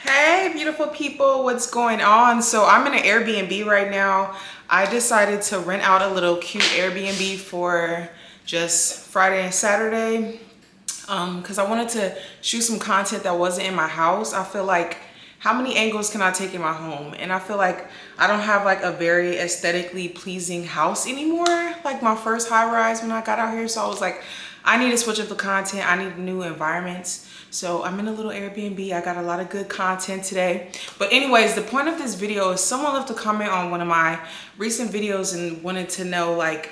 Hey, beautiful people, what's going on? So I'm in an Airbnb right now. I decided to rent out a little cute Airbnb for just Friday and Saturday because I wanted to shoot some content that wasn't in my house. I feel like how many angles can I take in my home? And I feel like I don't have like a very aesthetically pleasing house anymore, like my first high rise when I got out here. So I was like, I need to switch up the content. I need new environments. So I'm in a little Airbnb. I got a lot of good content today. But anyways, the point of this video is someone left a comment on one of my recent videos and wanted to know like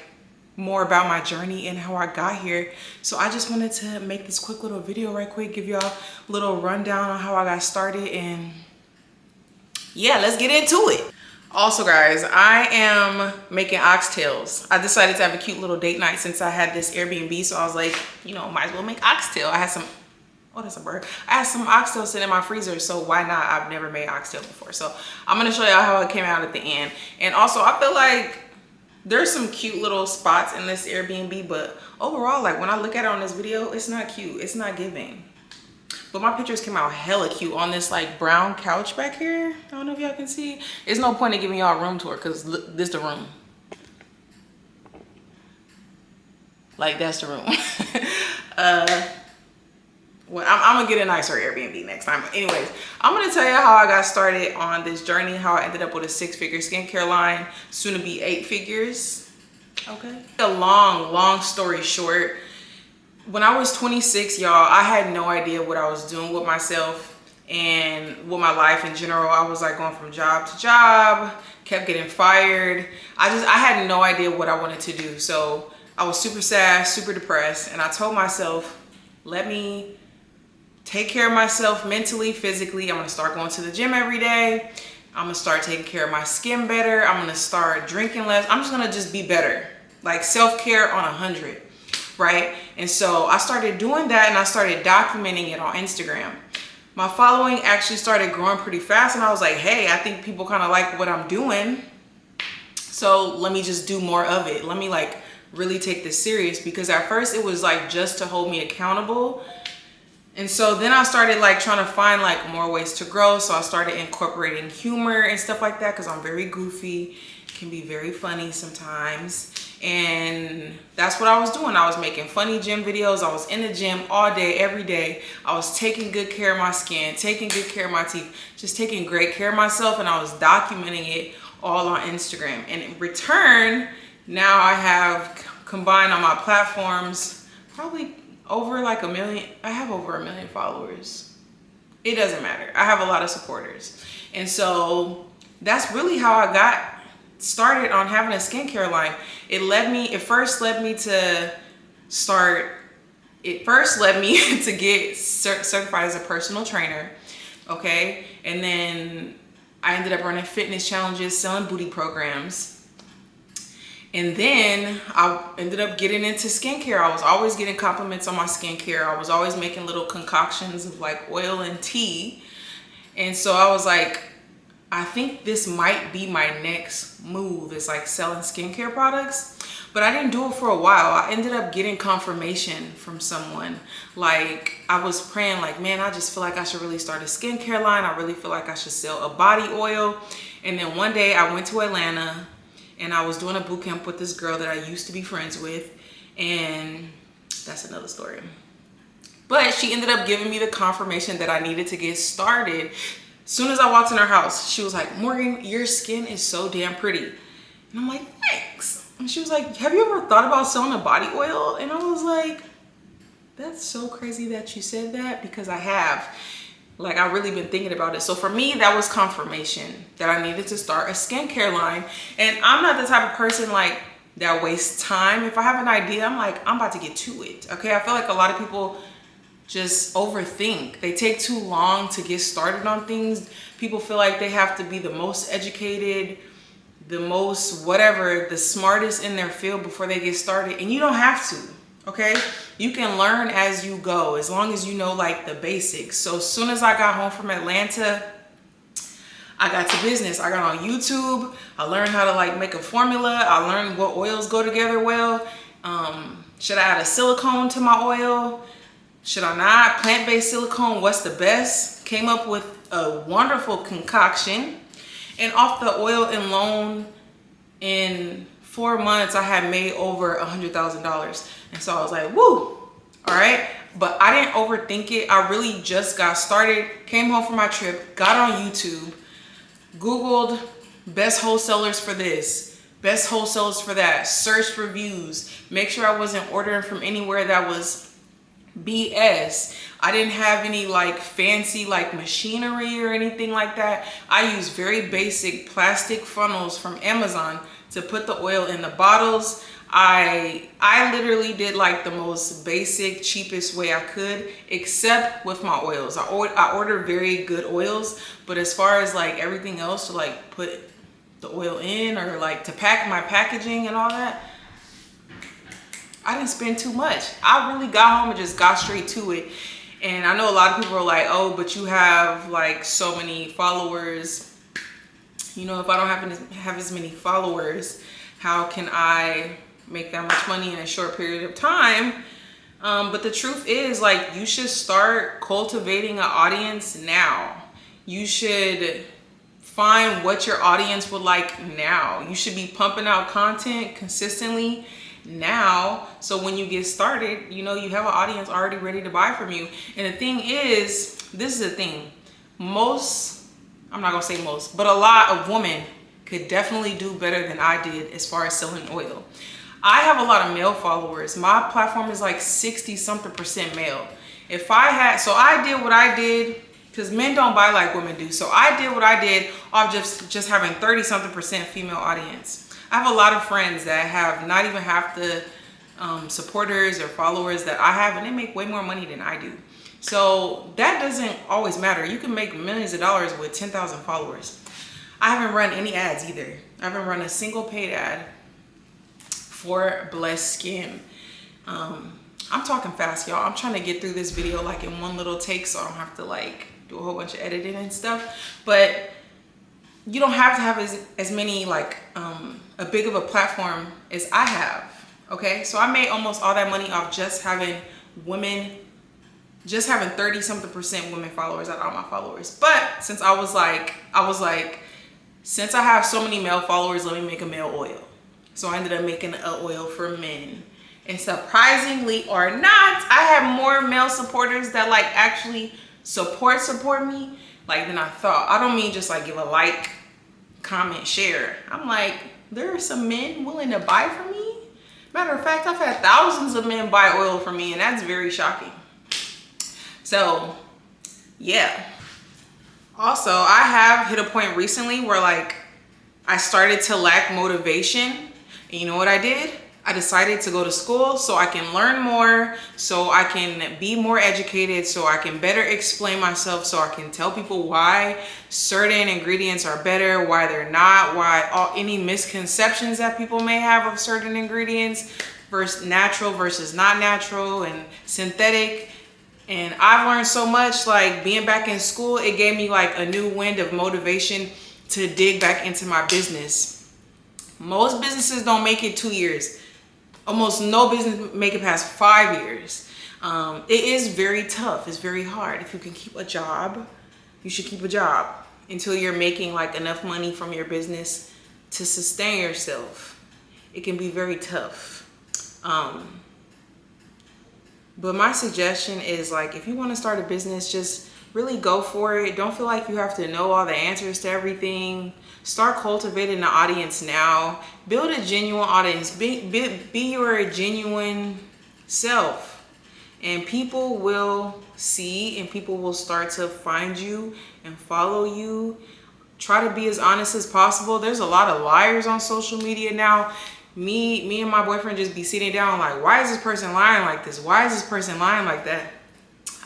more about my journey and how I got here. So I just wanted to make this quick little video right quick, give y'all a little rundown on how I got started, and yeah, let's get into it. Also guys, I am making oxtails. I decided to have a cute little date night since I had this Airbnb. So I was like, you know, might as well make oxtail. I had some, oh, that's a bird. I had some oxtail sitting in my freezer, so why not? I've never made oxtail before. So I'm gonna show y'all how it came out at the end. And also I feel like there's some cute little spots in this Airbnb, but overall, like when I look at it on this video, it's not cute. It's not giving. But my pictures came out hella cute on this like brown couch back here. I don't know if y'all can see. There's no point in giving y'all a room tour because this the room. Like that's the room. Well, I'm gonna get a nicer Airbnb next time. Anyways, I'm gonna tell you how I got started on this journey, how I ended up with a 6-figure skincare line, soon to be 8 figures. Okay. A long story short, when I was 26, y'all, I had no idea what I was doing with myself and with my life in general. I was like going from job to job, kept getting fired. I had no idea what I wanted to do. So I was super sad, super depressed. And I told myself, let me take care of myself mentally, physically. I'm gonna start going to the gym every day. I'm gonna start taking care of my skin better. I'm gonna start drinking less. I'm just gonna be better. Like self-care on 100. Right? And so I started doing that and I started documenting it on Instagram. My following actually started growing pretty fast and I was like, hey, I think people kind of like what I'm doing. So let me just do more of it. Let me like really take this serious, because at first it was like just to hold me accountable. And so then I started like trying to find like more ways to grow. So I started incorporating humor and stuff like that because I'm very goofy, can be very funny sometimes. And that's what I was doing. I was making funny gym videos. I was in the gym all day, every day. I was taking good care of my skin, taking good care of my teeth, just taking great care of myself. And I was documenting it all on Instagram. And in return, now I have combined on my platforms, probably over like 1 million. I have over 1 million followers. It doesn't matter. I have a lot of supporters. And so that's really how I got started on having a skincare line. It first led me to get certified as a personal trainer. Okay. And then I ended up running fitness challenges, selling booty programs. And then I ended up getting into skincare. I was always getting compliments on my skincare. I was always making little concoctions of like oil and tea. And so I was like, I think this might be my next move, is like selling skincare products. But I didn't do it for a while. I ended up getting confirmation from someone. Like I was praying like, man, I just feel like I should really start a skincare line. I really feel like I should sell a body oil. And then one day I went to Atlanta and I was doing a boot camp with this girl that I used to be friends with. And that's another story. But she ended up giving me the confirmation that I needed to get started. As soon as I walked in her house, she was like, Morgan, your skin is so damn pretty. And I'm like, thanks. And she was like, have you ever thought about selling a body oil? And I was like, that's so crazy that you said that, because I have. Like, I've really been thinking about it. So for me, that was confirmation that I needed to start a skincare line. And I'm not the type of person like that wastes time. If I have an idea, I'm like, I'm about to get to it. Okay, I feel like a lot of people just overthink. They take too long to get started on things. People feel like they have to be the most educated, the most whatever, the smartest in their field before they get started. And you don't have to, okay? You can learn as you go, as long as you know like the basics. So as soon as I got home from Atlanta, I got to business. I got on YouTube. I learned how to like make a formula. I learned what oils go together well. Should I add a silicone to my oil? Should I not? Plant-based silicone, what's the best? Came up with a wonderful concoction. And off the oil and loan, in 4 months, I had made over $100,000. And so I was like, woo, all right. But I didn't overthink it. I really just got started, came home from my trip, got on YouTube, Googled best wholesalers for this, best wholesalers for that, searched reviews, make sure I wasn't ordering from anywhere that was BS. I didn't have any like fancy like machinery or anything like that. I use very basic plastic funnels from Amazon to put the oil in the bottles. I literally did like the most basic, cheapest way I could, except with my oils. I order very good oils, but as far as like everything else to like put the oil in or like to pack my packaging and all that, I didn't spend too much. I really got home and just got straight to it. And I know a lot of people are like, oh, but you have like so many followers. You know, if I don't have as many followers, how can I make that much money in a short period of time? But the truth is, like, you should start cultivating an audience now. You should find what your audience would like now. You should be pumping out content consistently now, so when you get started, you know, you have an audience already ready to buy from you. And the thing is, this is the thing, I'm not gonna say most, but a lot of women could definitely do better than I did as far as selling oil. I have a lot of male followers. My platform is like 60-something% male. I did what I did, because men don't buy like women do. So I did what I did off just having 30-something% female audience. I have a lot of friends that have not even half the supporters or followers that I have, and they make way more money than I do. So that doesn't always matter. You can make millions of dollars with 10,000 followers. I haven't run any ads either. I haven't run a single paid ad for Blessed Skin. I'm talking fast, y'all. I'm trying to get through this video like in one little take, so I don't have to like do a whole bunch of editing and stuff. But you don't have to have as many like a big of a platform as I have. Okay, so I made almost all that money off just having 30-something% women followers out of all my followers. But since I was like, since I have so many male followers, let me make a male oil. So I ended up making an oil for men. And surprisingly or not, I have more male supporters that like actually support me like than I thought. I don't mean just like give a like, comment, share. I'm like, there are some men willing to buy from me. Matter of fact, I've had thousands of men buy oil from me, and that's very shocking. So yeah. Also, I have hit a point recently where like I started to lack motivation. And you know what I did? I decided to go to school so I can learn more, so I can be more educated, so I can better explain myself, so I can tell people why certain ingredients are better, why they're not, any misconceptions that people may have of certain ingredients versus natural versus not natural and synthetic. And I've learned so much, like being back in school, it gave me like a new wind of motivation to dig back into my business. Most businesses don't make it 2 years. Almost no business make it past 5 years. It is very tough. It's very hard. If you can keep a job, you should keep a job until you're making like enough money from your business to sustain yourself. It can be very tough. But my suggestion is like, if you want to start a business, just really go for it. Don't feel like you have to know all the answers to everything. Start cultivating the audience now. Build a genuine audience. Be your genuine self. And people will see, and people will start to find you and follow you. Try to be as honest as possible. There's a lot of liars on social media now. Me and my boyfriend just be sitting down like, why is this person lying like this? Why is this person lying like that?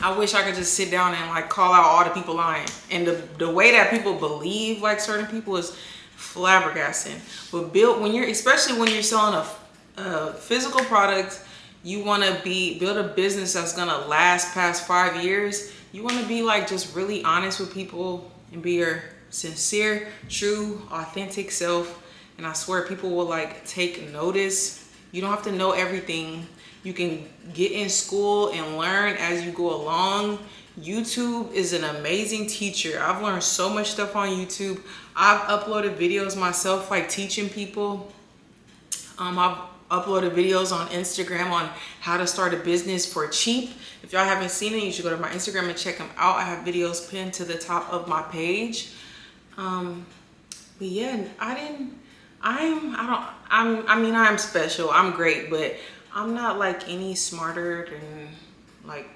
I wish I could just sit down and like call out all the people lying. And the way that people believe like certain people is flabbergasting. But especially when you're selling a physical product, you want to build a business that's gonna last past 5 years. You want to be like just really honest with people and be your sincere, true, authentic self. And I swear people will like take notice. You don't have to know everything. You can get in school and learn as you go along. YouTube is an amazing teacher. I've learned so much stuff on YouTube. I've uploaded videos myself, like teaching people. I've uploaded videos on Instagram on how to start a business for cheap. If y'all haven't seen it, you should go to my Instagram and check them out. I have videos pinned to the top of my page. But yeah, I'm special. I'm great, but I'm not like any smarter than like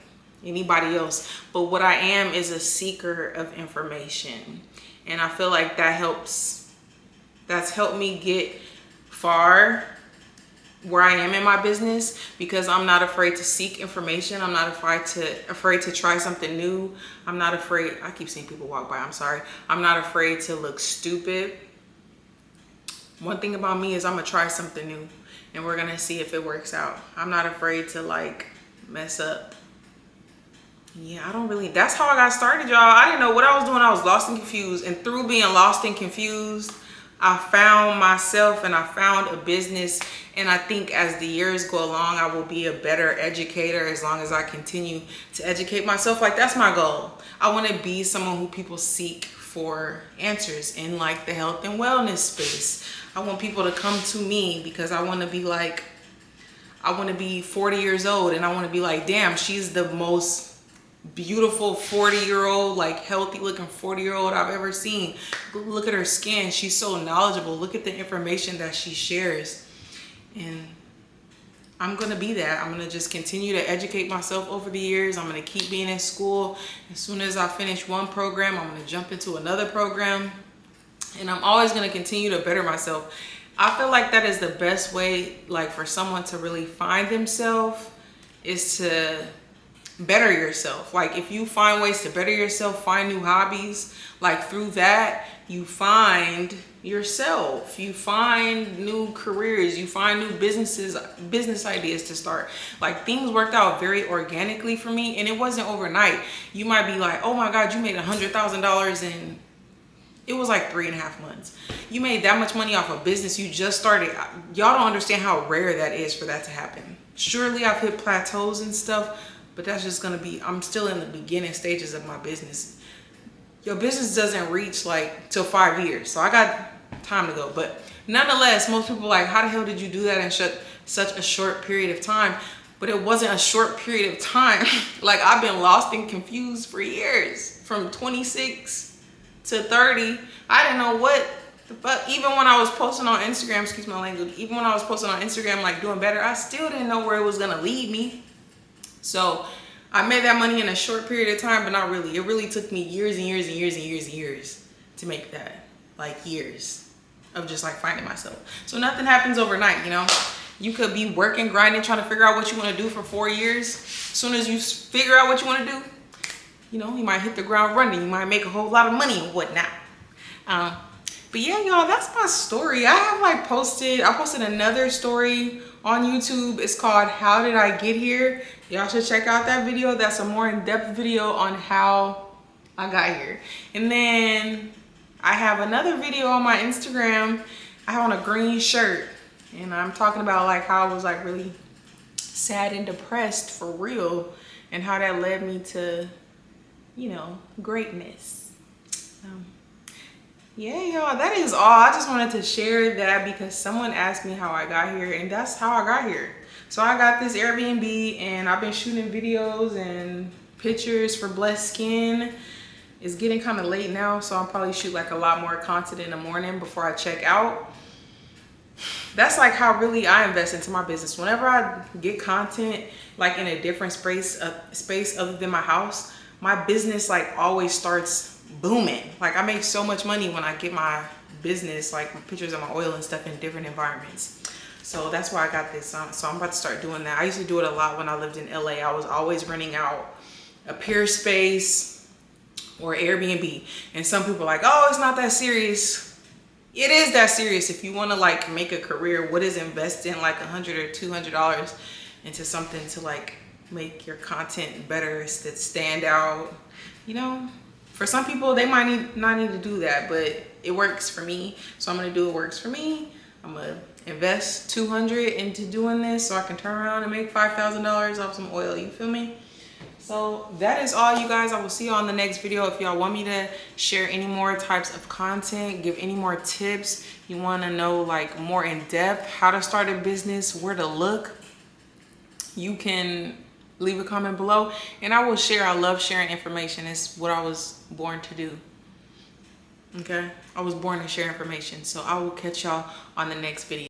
anybody else. But what I am is a seeker of information. And I feel like that's helped me get far where I am in my business, because I'm not afraid to seek information. I'm not afraid to try something new. I'm not afraid. I keep seeing people walk by. I'm sorry. I'm not afraid to look stupid. One thing about me is I'm gonna try something new and we're gonna see if it works out. I'm not afraid to like mess up. Yeah, that's how I got started, y'all. I didn't know what I was doing. I was lost and confused. And through being lost and confused, I found myself and I found a business. And I think as the years go along, I will be a better educator as long as I continue to educate myself. Like, that's my goal. I want to be someone who people seek for answers in like the health and wellness space. I want people to come to me because I want to be 40 years old and I want to be like, damn, she's the most beautiful 40-year-old, like healthy looking 40-year-old I've ever seen. Look at her skin. She's so knowledgeable. Look at the information that she shares. And I'm gonna be that. I'm gonna just continue to educate myself over the years. I'm gonna keep being in school. As soon as I finish one program, I'm gonna jump into another program. And I'm always gonna continue to better myself. I feel like that is the best way, like, for someone to really find themselves, is to better yourself. Like, if you find ways to better yourself, find new hobbies, like through that you find yourself, you find new careers, you find new business ideas to start. Like, things worked out very organically for me, and it wasn't overnight. You might be like, oh my god, you made $100,000 in, it was like 3.5 months. You made that much money off a business you just started. Y'all don't understand how rare that is for that to happen. Surely I've hit plateaus and stuff, but that's just gonna be, I'm still in the beginning stages of my business. Your business doesn't reach like till 5 years, so I got time to go. But nonetheless, most people are like, how the hell did you do that in such a short period of time? But it wasn't a short period of time. Like, I've been lost and confused for years, from 26 to 30. I didn't know what the fuck. Even when I was posting on Instagram, excuse my language, even when I was posting on Instagram, like doing better, I still didn't know where it was gonna lead me. So I made that money in a short period of time, but not really. It really took me years and years and years and years and years to make that. Like, years of just like finding myself. So nothing happens overnight, you know? You could be working, grinding, trying to figure out what you want to do for 4 years. As soon as you figure out what you want to do, you know, you might hit the ground running. You might make a whole lot of money and whatnot. But yeah, y'all, that's my story. I posted another story on YouTube. It's called How Did I Get Here? Y'all should check out that video. That's a more in-depth video on how I got here. And then I have another video on my Instagram. I have on a green shirt and I'm talking about like how I was like really sad and depressed for real, and how that led me to, you know, greatness. Yeah, y'all, that is all. I just wanted to share that because someone asked me how I got here, and that's how I got here. So I got this Airbnb and I've been shooting videos and pictures for Blessed Skin. It's getting kind of late now, so I'll probably shoot like a lot more content in the morning before I check out. That's like how really I invest into my business. Whenever I get content like in a different space other than my house, my business like always starts booming. Like, I make so much money when I get my business, like my pictures of my oil and stuff, in different environments. So that's why I got this. So I'm about to start doing that. I used to do it a lot when I lived in LA. I was always renting out a Peerspace or Airbnb. And some people are like, oh, it's not that serious. It is that serious. If you want to like make a career, what is investing like $100 or $200 into something to like make your content better, to stand out, you know? For some people, they might not need to do that, but it works for me. So I'm gonna do what works for me. I'm gonna invest $200 into doing this so I can turn around and make $5,000 off some oil. You feel me? So that is all, you guys. I will see you on the next video. If y'all want me to share any more types of content, give any more tips, you want to know like more in depth how to start a business, where to look, you can leave a comment below and I will share. I love sharing information. It's what I was born to do. Okay, I was born to share information. So I will catch y'all on the next video.